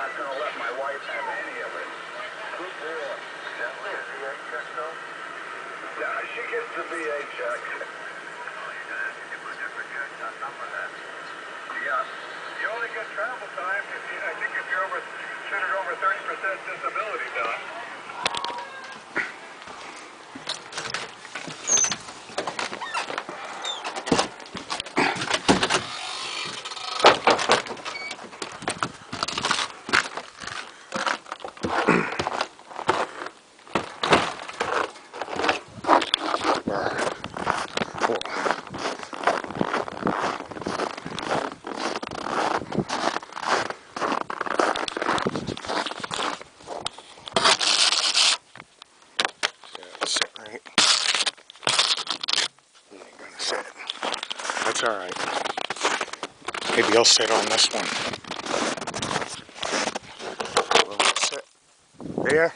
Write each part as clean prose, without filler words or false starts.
not going to let my wife have any of it. Good boy. Definitely a VA check, though? Yeah, she gets the VA check. Oh, you're going to have to give her a different check on top of that. Yeah. You only get travel time if you, I think if you're considered over 30% disability, Don. Sit right. You ain't gonna sit. That's alright. Maybe I'll sit on this one. We'll sit there.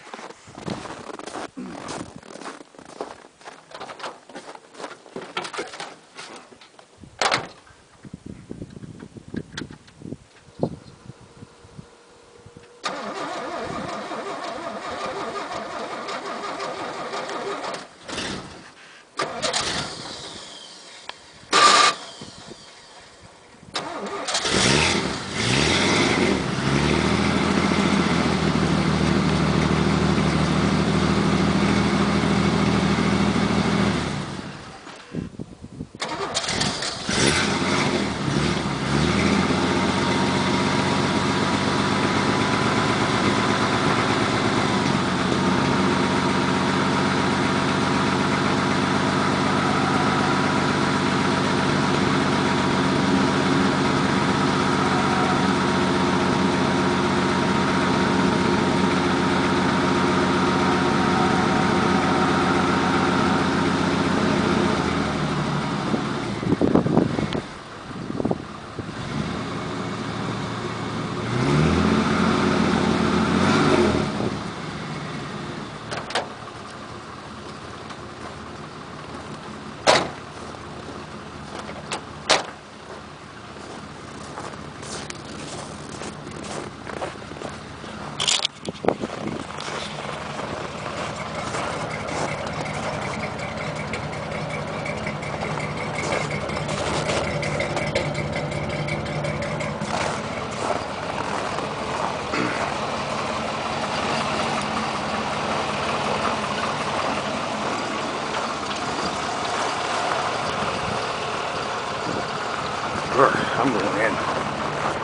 I'm going in.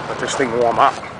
Let this thing warm up.